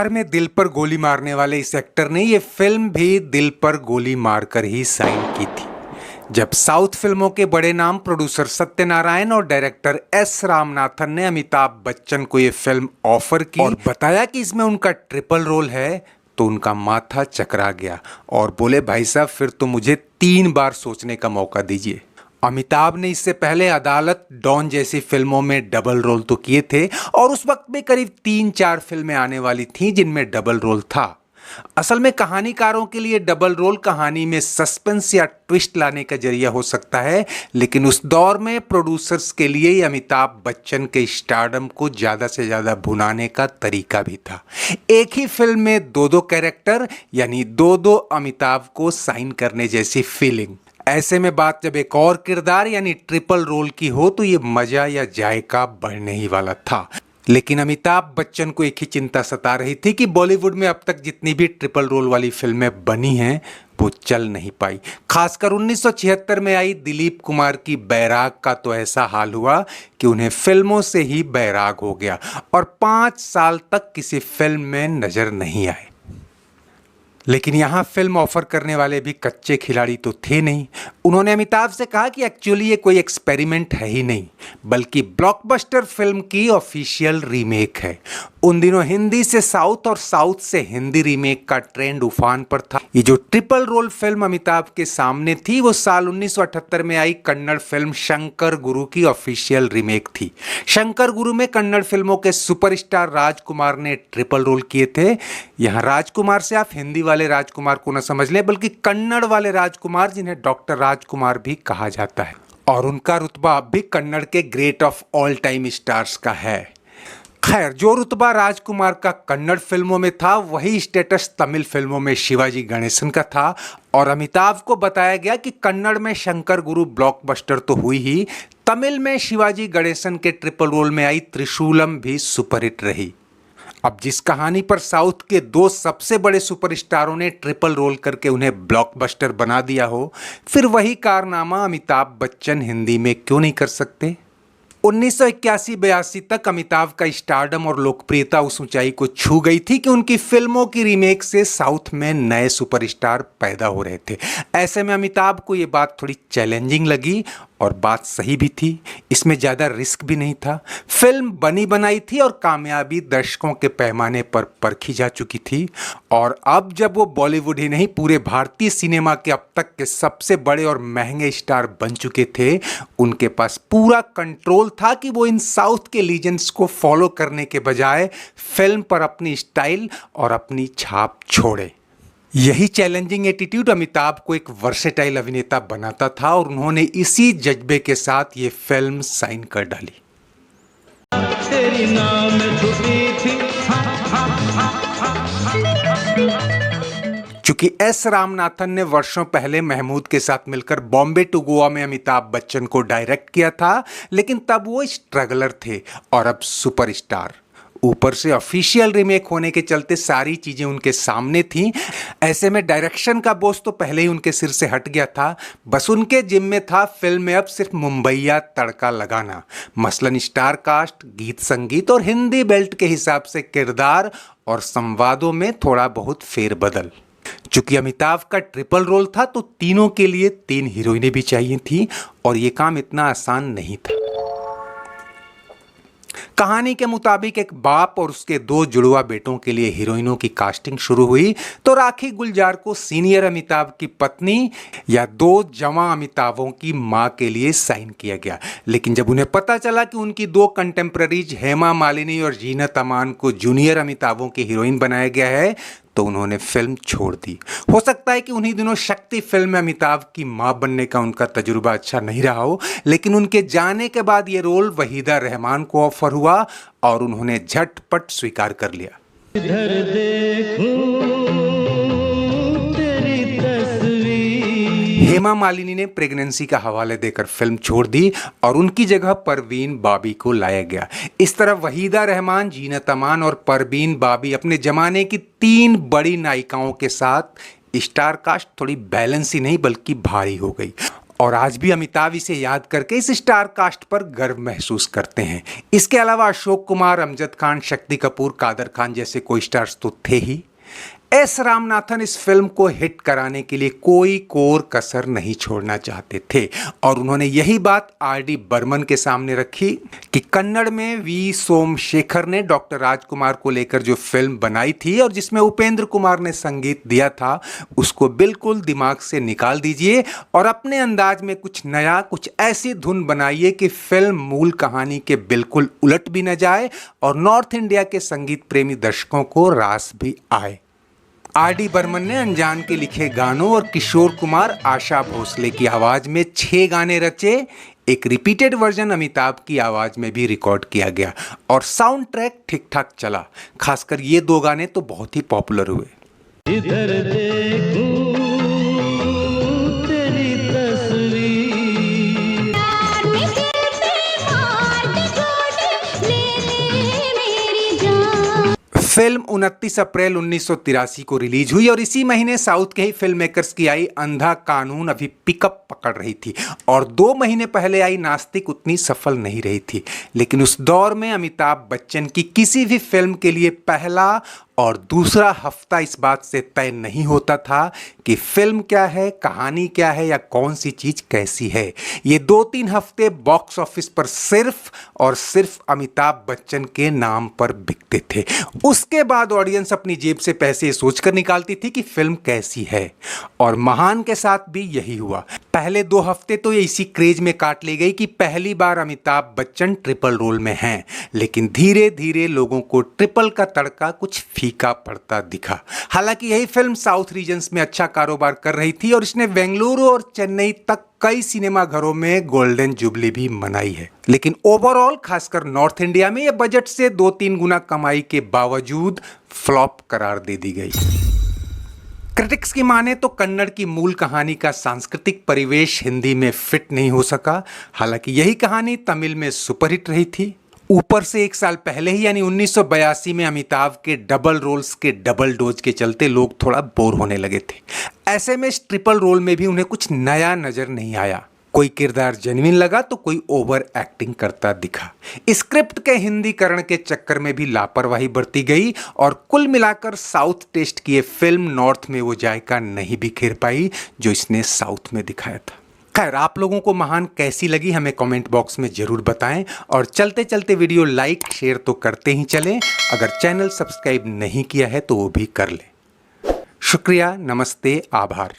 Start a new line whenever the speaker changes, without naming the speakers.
प्यार में दिल पर गोली मारने वाले इस एक्टर ने ये फिल्म भी दिल पर गोली मारकर ही साइन की थी। जब साउथ फिल्मों के बड़े नाम प्रोड्यूसर सत्यनारायण और डायरेक्टर एस रामनाथन ने अमिताभ बच्चन को ये फिल्म ऑफर की और बताया कि इसमें उनका ट्रिपल रोल है, तो उनका माथा चकरा गया और बोले, भाई साहब फिर तो मुझे 3 बार सोचने का मौका दीजिए। अमिताभ ने इससे पहले अदालत, डॉन जैसी फिल्मों में डबल रोल तो किए थे और उस वक्त में करीब 3-4 फिल्में आने वाली थीं जिनमें डबल रोल था। असल में कहानीकारों के लिए डबल रोल कहानी में सस्पेंस या ट्विस्ट लाने का जरिया हो सकता है, लेकिन उस दौर में प्रोड्यूसर्स के लिए ये अमिताभ बच्चन के स्टारडम को ज्यादा से ज्यादा भुनाने का तरीका भी था। एक ही फिल्म में 2-2 कैरेक्टर यानी 2-2 अमिताभ को साइन करने जैसी फीलिंग। ऐसे में बात जब एक और किरदार यानी ट्रिपल रोल की हो तो ये मजा या जायका बढ़ने ही वाला था। लेकिन अमिताभ बच्चन को एक ही चिंता सता रही थी कि बॉलीवुड में अब तक जितनी भी ट्रिपल रोल वाली फिल्में बनी हैं वो चल नहीं पाई। खासकर 1976 में आई दिलीप कुमार की बैराग का तो ऐसा हाल हुआ कि उन्हें फिल्मों से ही बैराग हो गया और 5 साल तक किसी फिल्म में नजर नहीं आए। लेकिन यहाँ फिल्म ऑफर करने वाले भी कच्चे खिलाड़ी तो थे नहीं। उन्होंने अमिताभ से कहा कि एक्चुअली ये कोई एक्सपेरिमेंट है ही नहीं, बल्कि ब्लॉकबस्टर फिल्म की ऑफिशियल रीमेक है। उन दिनों हिंदी से साउथ और साउथ से हिंदी रीमेक का ट्रेंड उफान पर था। ये जो ट्रिपल रोल फिल्म अमिताभ के सामने थी वो साल 1978 में आई कन्नड़ फिल्म शंकर गुरु की ऑफिशियल रीमेक थी। शंकर गुरु में कन्नड़ फिल्मों के सुपरस्टार राजकुमार ने ट्रिपल रोल किए थे। यहाँ राजकुमार से आप हिंदी वाले राजकुमार को न समझ लें, बल्कि कन्नड़ वाले राजकुमार जिन्हें डॉक्टर राजकुमार भी कहा जाता है, और उनका रुतबा अब भी कन्नड़ के great of all time stars का है। खैर, जो रुतबा राजकुमार का कन्नड़ फिल्मों में था वही स्टेटस तमिल फिल्मों में शिवाजी गणेशन का था, और अमिताभ को बताया गया कि कन्नड़ में शंकर गुरु ब्लॉकबस्टर तो हुई ही, तमिल में शिवाजी गणेशन के ट्रिपल रोल में आई त्रिशूलम भी सुपरहिट रही। अब जिस कहानी पर साउथ के 2 सबसे बड़े सुपरस्टारों ने ट्रिपल रोल करके उन्हें ब्लॉकबस्टर बना दिया हो, फिर वही कारनामा अमिताभ बच्चन हिंदी में क्यों नहीं कर सकते। 1981-82 तक अमिताभ का स्टारडम और लोकप्रियता उस ऊंचाई को छू गई थी कि उनकी फिल्मों की रीमेक से साउथ में नए सुपरस्टार पैदा हो रहे थे। ऐसे में अमिताभ को ये बात थोड़ी चैलेंजिंग लगी, और बात सही भी थी। इसमें ज़्यादा रिस्क भी नहीं था। फिल्म बनी बनाई थी और कामयाबी दर्शकों के पैमाने पर परखी जा चुकी थी, और अब जब वो बॉलीवुड ही नहीं पूरे भारतीय सिनेमा के अब तक के सबसे बड़े और महंगे स्टार बन चुके थे, उनके पास पूरा कंट्रोल था कि वो इन साउथ के लीजेंड्स को फॉलो करने के बजाय फिल्म पर अपनी स्टाइल और अपनी छाप छोड़े। यही चैलेंजिंग एटीट्यूड अमिताभ को एक वर्सेटाइल अभिनेता बनाता था, और उन्होंने इसी जज्बे के साथ ये फिल्म साइन कर डाली। तेरी नाम छुपी थी। चूंकि एस रामनाथन ने वर्षों पहले महमूद के साथ मिलकर बॉम्बे टू गोवा में अमिताभ बच्चन को डायरेक्ट किया था, लेकिन तब वो स्ट्रगलर थे और अब सुपरस्टार। ऊपर से ऑफिशियल रीमेक होने के चलते सारी चीजें उनके सामने थीं। ऐसे में डायरेक्शन का बोझ तो पहले ही उनके सिर से हट गया था। बस उनके जिम्मे था फिल्म में अब सिर्फ मुंबईया तड़का लगाना, मसलन स्टार कास्ट, गीत संगीत और हिंदी बेल्ट के हिसाब से किरदार और संवादों में थोड़ा बहुत फेरबदल। चूंकि अमिताभ का ट्रिपल रोल था तो तीनों के लिए 3 हीरोइनें भी चाहिए थी, और ये काम इतना आसान नहीं था। कहानी के मुताबिक एक बाप और उसके 2 जुड़वा बेटों के लिए हीरोइनों की कास्टिंग शुरू हुई तो राखी गुलजार को सीनियर अमिताभ की पत्नी या 2 जवां अमिताभों की मां के लिए साइन किया गया। लेकिन जब उन्हें पता चला कि उनकी 2 कंटेम्प्रेरीज हेमा मालिनी और जीनत अमान को जूनियर अमिताभों की हीरोइन बनाया गया है तो उन्होंने फिल्म छोड़ दी। हो सकता है कि उन्हीं दिनों शक्ति फिल्म में अमिताभ की मां बनने का उनका तजुर्बा अच्छा नहीं रहा हो, लेकिन उनके जाने के बाद ये रोल वहीदा रहमान को ऑफर हुआ और उन्होंने झटपट स्वीकार कर लिया। इधर देखूं तेरी तस्वीर। हेमा मालिनी ने प्रेगनेंसी का हवाले देकर फिल्म छोड़ दी और उनकी जगह परवीन बाबी को लाया गया। इस तरह वहीदा रहमान, जीनत अमान और परवीन बाबी अपने जमाने की 3 बड़ी नायिकाओं के साथ स्टार कास्ट थोड़ी बैलेंस ही नहीं बल्कि भारी हो गई। और आज भी अमिताभ इसे याद करके इस स्टार कास्ट पर गर्व महसूस करते हैं। इसके अलावा अशोक कुमार, अमजद खान, शक्ति कपूर, कादर खान जैसे कोई स्टार्स तो थे ही। एस रामनाथन इस फिल्म को हिट कराने के लिए कोई कोर कसर नहीं छोड़ना चाहते थे और उन्होंने यही बात आर.डी. बर्मन के सामने रखी कि कन्नड़ में वी सोमशेखर ने डॉक्टर राजकुमार को लेकर जो फिल्म बनाई थी और जिसमें उपेंद्र कुमार ने संगीत दिया था, उसको बिल्कुल दिमाग से निकाल दीजिए और अपने अंदाज में कुछ नया, कुछ ऐसी धुन बनाइए कि फिल्म मूल कहानी के बिल्कुल उलट भी न जाए और नॉर्थ इंडिया के संगीत प्रेमी दर्शकों को रास भी आए। आर.डी. बर्मन ने अनजान के लिखे गानों और किशोर कुमार, आशा भोसले की आवाज में 6 गाने रचे। एक रिपीटेड वर्जन अमिताभ की आवाज में भी रिकॉर्ड किया गया और साउंड ट्रैक ठीक ठाक चला। खासकर ये 2 गाने तो बहुत ही पॉपुलर हुए।
इधर देखूं तेरी तस्वीर,
फिल्म 29 अप्रैल 1983 को रिलीज हुई और इसी महीने साउथ के ही फिल्म मेकर्स की आई अंधा कानून अभी पिकअप पकड़ रही थी और 2 महीने पहले आई नास्तिक उतनी सफल नहीं रही थी। लेकिन उस दौर में अमिताभ बच्चन की किसी भी फिल्म के लिए पहला और दूसरा हफ्ता इस बात से तय नहीं होता था कि फिल्म क्या है, कहानी क्या है या कौन सी चीज कैसी है। ये 2-3 हफ्ते बॉक्स ऑफिस पर सिर्फ और सिर्फ अमिताभ बच्चन के नाम पर बिकते थे। उसके बाद ऑडियंस अपनी जेब से पैसे सोचकर निकालती थी कि फिल्म कैसी है और महान के साथ भी यही हुआ। पहले 2 हफ्ते तो ये इसी क्रेज में काट ली गई कि पहली बार अमिताभ बच्चन ट्रिपल रोल में हैं, लेकिन धीरे धीरे लोगों को ट्रिपल का तड़का कुछ फीका पड़ता दिखा। हालांकि यही फिल्म साउथ रीजन्स में अच्छा कारोबार कर रही थी और इसने बेंगलुरु और चेन्नई तक कई सिनेमा घरों में गोल्डन जुबली भी मनाई है। लेकिन ओवरऑल खासकर नॉर्थ इंडिया में यह बजट से 2-3 गुना कमाई के बावजूद फ्लॉप करार दे दी गई। क्रिटिक्स की माने तो कन्नड़ की मूल कहानी का सांस्कृतिक परिवेश हिंदी में फिट नहीं हो सका। हालांकि यही कहानी तमिल में सुपरहिट रही थी। ऊपर से 1 साल पहले ही यानी 1982 में अमिताभ के डबल रोल्स के डबल डोज के चलते लोग थोड़ा बोर होने लगे थे। ऐसे में इस ट्रिपल रोल में भी उन्हें कुछ नया नजर नहीं आया। कोई किरदार जेन्युइन लगा तो कोई ओवर एक्टिंग करता दिखा। स्क्रिप्ट के हिंदीकरण के चक्कर में भी लापरवाही बरती गई और कुल मिलाकर साउथ टेस्ट की ये फिल्म नॉर्थ में वो जायका नहीं बिखेर पाई जो इसने साउथ में दिखाया था। खैर, आप लोगों को महान कैसी लगी हमें कमेंट बॉक्स में जरूर बताएं और चलते चलते वीडियो लाइक शेयर तो करते ही चलें। अगर चैनल सब्सक्राइब नहीं किया है तो वो भी कर लें। शुक्रिया, नमस्ते, आभार।